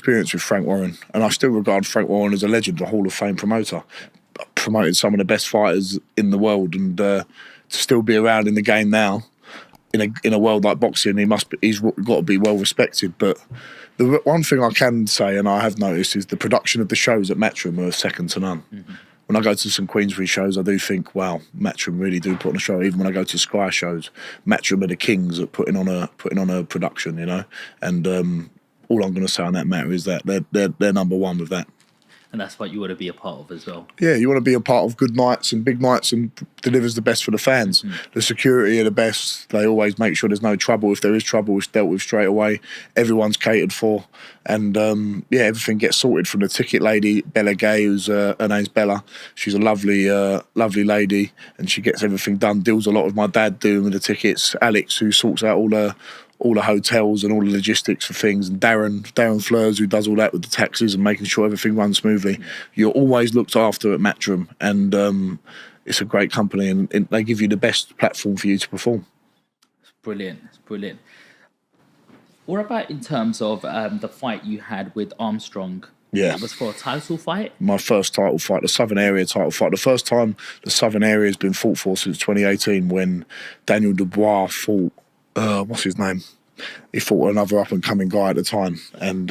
experience with Frank Warren, and I still regard Frank Warren as a legend, a Hall of Fame promoter. Promoted some of the best fighters in the world, and to still be around in the game now, in a world like boxing, he's got to be well respected. But the one thing I can say, and I have noticed, is the production of the shows at Matchroom are second to none. Mm-hmm. When I go to some Queensbury shows, I do think, wow, Matchroom really do put on a show. Even when I go to Sky shows, Matchroom are the kings at putting on a production, you know. And all I'm going to say on that matter is that they're number one with that. And that's what you want to be a part of as well. Yeah, you want to be a part of good nights and big nights and delivers the best for the fans. Mm-hmm. The security are the best. They always make sure there's no trouble. If there is trouble, it's dealt with straight away. Everyone's catered for. And, everything gets sorted from the ticket lady, Bella Gay, who's her name's Bella. She's a lovely lady, and she gets everything done, deals a lot with my dad doing with the tickets. Alex, who sorts out all the hotels and all the logistics for things, and Darren Fleurs, who does all that with the taxis and making sure everything runs smoothly. You're always looked after at Matchroom, and it's a great company, and they give you the best platform for you to perform. It's brilliant. What about in terms of the fight you had with Armstrong? Yeah. It was for a title fight? My first title fight, the Southern Area title fight. The first time the Southern Area has been fought for since 2018, when Daniel Dubois fought what's his name? He fought another up-and-coming guy at the time, and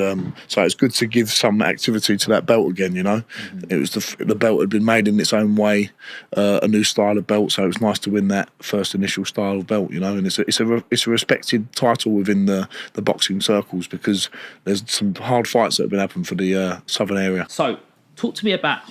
so it's good to give some activity to that belt again. You know, mm-hmm. It was the belt had been made in its own way, a new style of belt. So it was nice to win that first initial style of belt. You know, and it's a respected title within the boxing circles, because there's some hard fights that have been happening for the Southern Area. So, talk to me about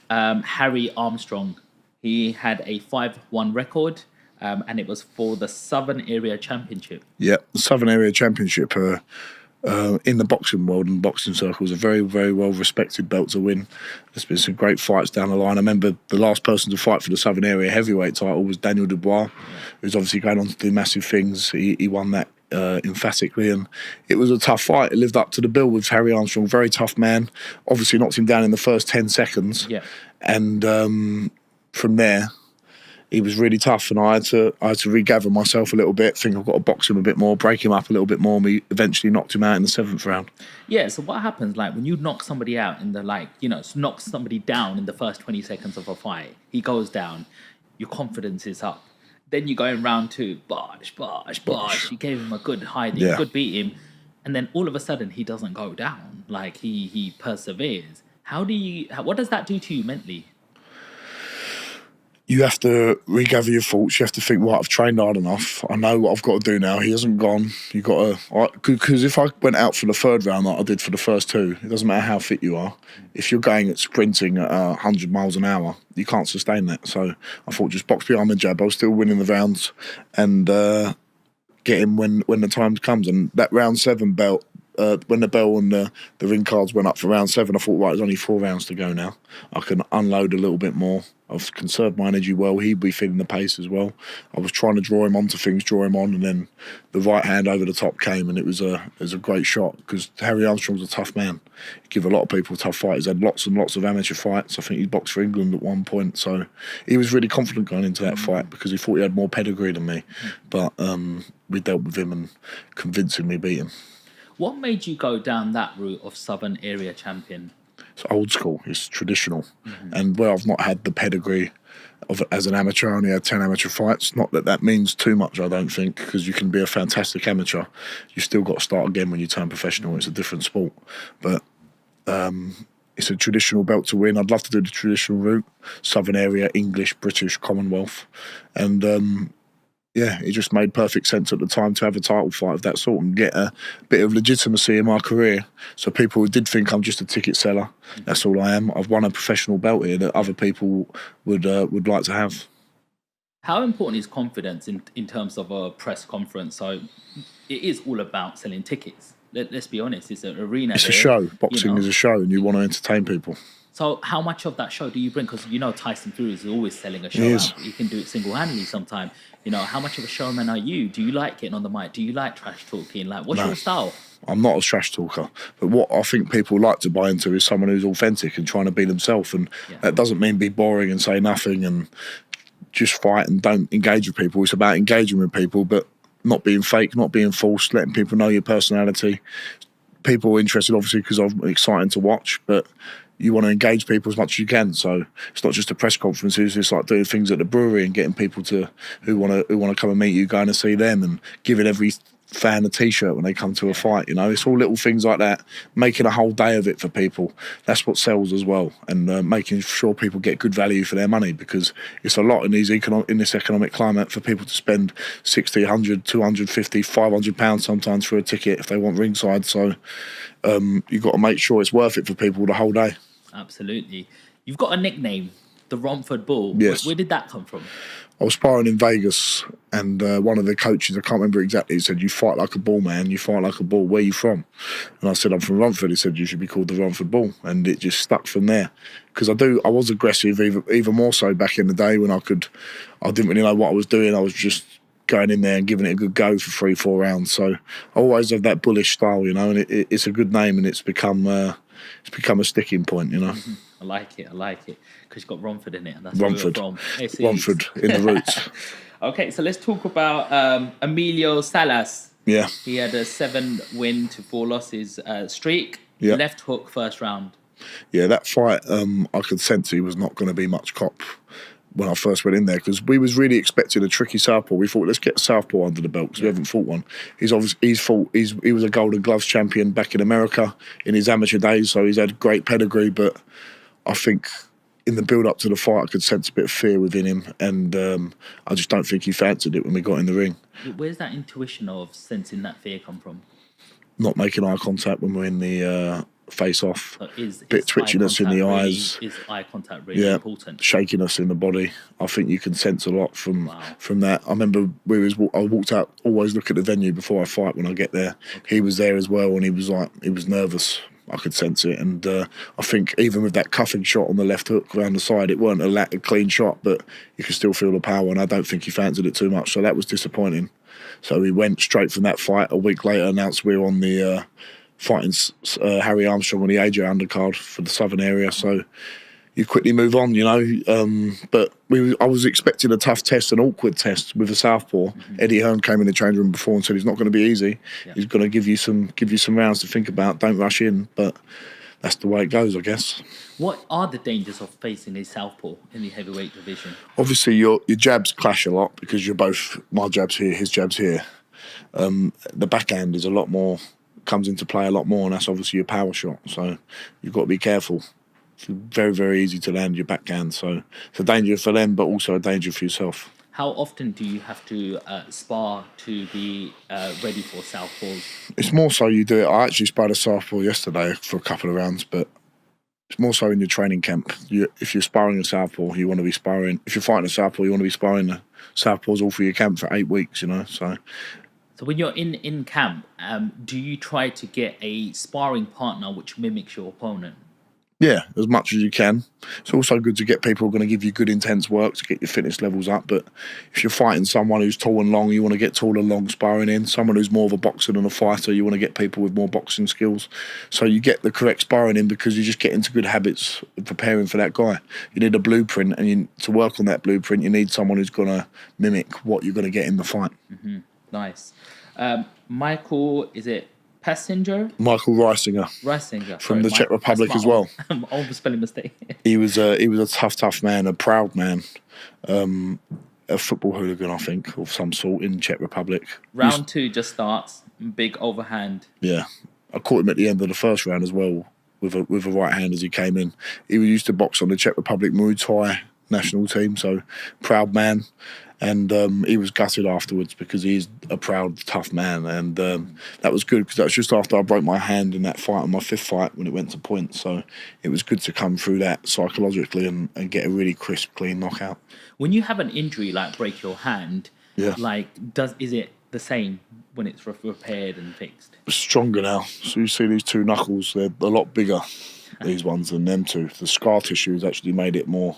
Harry Armstrong. He had a 5-1 record. And it was for the Southern Area Championship. Yeah, the Southern Area Championship in the boxing world and boxing circles, a very, very well-respected belt to win. There's been some great fights down the line. I remember the last person to fight for the Southern Area heavyweight title was Daniel Dubois, who's obviously going on to do massive things. He won that emphatically, and it was a tough fight. It lived up to the bill with Harry Armstrong, very tough man. Obviously knocked him down in the first 10 seconds. Yeah. And from there, he was really tough, and I had to regather myself a little bit, think I've got to box him a bit more, break him up a little bit more, and we eventually knocked him out in the 7th round. Yeah, so what happens, like, when you knock somebody out in the, knock somebody down in the first 20 seconds of a fight, he goes down, your confidence is up. Then you go in round 2, bosh. You gave him a good hiding, good beat him, and then all of a sudden he doesn't go down. Like, he perseveres. What does that do to you mentally? You have to regather your thoughts. You have to think, right, I've trained hard enough. I know what I've got to do now. He hasn't gone. You got to, because if I went out for the 3rd round like I did for the first 2, it doesn't matter how fit you are. If you're going at sprinting at 100 miles an hour, you can't sustain that. So I thought, just box behind the jab. I was still winning the rounds, and get him when the time comes. And that round 7 belt, when the bell and the ring cards went up for round 7, I thought, right, there's only 4 rounds to go now. I can unload a little bit more. I've conserved my energy well. He'd be feeling the pace as well. I was trying to draw him onto things, draw him on, and then the right hand over the top came, and it was a great shot, because Harry Armstrong's a tough man. He give a lot of people tough fights. He's had lots and lots of amateur fights. I think he boxed for England at one point, so he was really confident going into that fight, because he thought he had more pedigree than me. But we dealt with him and convincingly beat him. What made you go down that route of Southern Area Champion? It's old school, it's traditional. Mm-hmm. And where I've not had the pedigree as an amateur, I only had 10 amateur fights. Not that means too much, I don't think, because you can be a fantastic amateur. You still got to start again when you turn professional. It's a different sport. But it's a traditional belt to win. I'd love to do the traditional route, Southern Area, English, British, Commonwealth. And it just made perfect sense at the time to have a title fight of that sort and get a bit of legitimacy in my career. So people who did think I'm just a ticket seller, that's all I am. I've won a professional belt here that other people would like to have. How important is confidence in terms of a press conference? So it is all about selling tickets. Let's be honest, it's an arena. It's a show. Boxing is a show, and you want to entertain people. So how much of that show do you bring? Because Tyson Fury is always selling a show out. He can do it single-handedly sometimes. How much of a showman are you? Do you like getting on the mic? Do you like trash talking? Like, what's your style? I'm not a trash talker. But what I think people like to buy into is someone who's authentic and trying to be themselves. And that doesn't mean be boring and say nothing and just fight and don't engage with people. It's about engaging with people, but not being fake, not being false, letting people know your personality, people are interested, obviously, because I'm exciting to watch, but you want to engage people as much as you can. So it's not just the press conferences; it's like doing things at the brewery and getting people who want to come and meet you, going to see them, and giving every fan a T-shirt when they come to a fight. You know, it's all little things like that, making a whole day of it for people. That's what sells as well, and making sure people get good value for their money, because it's a lot in this economic climate for people to spend 60, 100, 250, 500 pounds sometimes for a ticket if they want ringside. So you've got to make sure it's worth it for people the whole day. Absolutely. You've got a nickname, the Romford Bull. Yes. Where did that come from? I was sparring in Vegas, and one of the coaches, I can't remember exactly, he said, "You fight like a bull, man. You fight like a bull. Where are you from?" And I said, "I'm from Romford." He said, "You should be called the Romford Bull." And it just stuck from there. Because I was aggressive, even more so back in the day when I didn't really know what I was doing. I was just going in there and giving it a good go for 3-4 rounds. So I always have that bullish style, you know, and it's a good name, and it's become a sticking point, you know. I like it, because you've got Romford in it, and that's Romford. where we're from. Romford in the roots. Okay, so let's talk about Amelio Salas. Yeah. He had a 7-win to 4 losses streak. Yeah. Left hook first round. Yeah, that fight, I could sense he was not going to be much cop when I first went in there, because we was really expecting a tricky southpaw. We thought, let's get a southpaw under the belt, because we haven't fought one. He was a Golden Gloves champion back in America in his amateur days, so he's had great pedigree. But I think in the build up to the fight, I could sense a bit of fear within him, and I just don't think he fancied it when we got in the ring. Where's that intuition of sensing that fear come from? Not making eye contact when we're in the face-off, So bit twitchiness in the eyes. Is eye contact really important? Shakiness in the body. I think you can sense a lot from that. I remember I walked out, always look at the venue before I fight when I get there. Okay. He was there as well, and he was nervous. I could sense it, and I think even with that cuffing shot on the left hook around the side, it weren't a clean shot, but you could still feel the power, and I don't think he fancied it too much, so that was disappointing. So he went straight from that fight. A week later, announced we were on the fighting Harry Armstrong on the AJ undercard for the southern area. So you quickly move on, you know. But I was expecting a tough test, an awkward test with a southpaw. Mm-hmm. Eddie Hearn came in the change room before and said he's not going to be easy. Yeah. He's going to give you some rounds to think about. Don't rush in. But that's the way it goes, I guess. What are the dangers of facing a southpaw in the heavyweight division? Obviously, your jabs clash a lot, because you're both, my jab's here, his jab's here. The backhand is comes into play a lot more, and that's obviously your power shot. So you've got to be careful. It's very, very easy to land your backhand. So it's a danger for them, but also a danger for yourself. How often do you have to spar to be ready for southpaws? It's more so you do it. I actually sparred a southpaw yesterday for a couple of rounds, but it's more so in your training camp. If you're sparring a southpaw, you want to be sparring. If you're fighting a southpaw, you want to be sparring the southpaws all through your camp for 8 weeks, you know. So when you're in camp, do you try to get a sparring partner which mimics your opponent? Yeah, as much as you can. It's also good to get people who are going to give you good intense work to get your fitness levels up. But if you're fighting someone who's tall and long, you want to get tall and long sparring in. Someone who's more of a boxer than a fighter, you want to get people with more boxing skills. So you get the correct sparring in, because you just get into good habits of preparing for that guy. You need a blueprint, and to work on that blueprint, you need someone who's going to mimic what you're going to get in the fight. Mm-hmm. Nice. Michael, is it Passenger? Michael Reisinger. From the Czech Republic as well. Old spelling mistake. He was a tough man, a proud man, a football hooligan, I think, of some sort in Czech Republic. Round 2 just starts. Big overhand. Yeah, I caught him at the end of the first round as well with a right hand as he came in. He used to box on the Czech Republic Muay Thai national team, so proud man. And he was gutted afterwards, because he's a proud, tough man. And that was good, because that was just after I broke my hand in that fight, on my 5th fight, when it went to points. So it was good to come through that psychologically and get a really crisp, clean knockout. When you have an injury, like break your hand, is it the same when it's repaired and fixed? It's stronger now. So you see these 2 knuckles, they're a lot bigger, these ones, than them 2. The scar tissue has actually made it more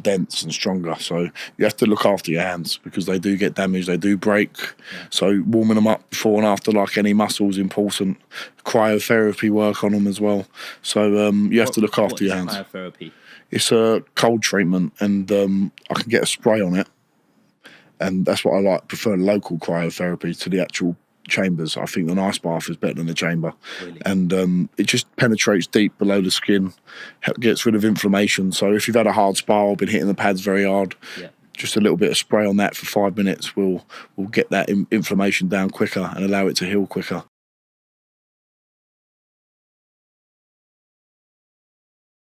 dense and stronger. So you have to look after your hands, because they do get damaged, they do break. Yeah. So warming them up before and after, like any muscle, is important. Cryotherapy work on them as well. So you have to look after your hands. Cryotherapy? It's a cold treatment, and I can get a spray on it, and that's what I like. Prefer local cryotherapy to the actual chambers. I think an ice bath is better than a chamber. Really? And it just penetrates deep below the skin, gets rid of inflammation. So if you've had a hard spar or been hitting the pads very hard, just a little bit of spray on that for 5 minutes will get that inflammation down quicker and allow it to heal quicker.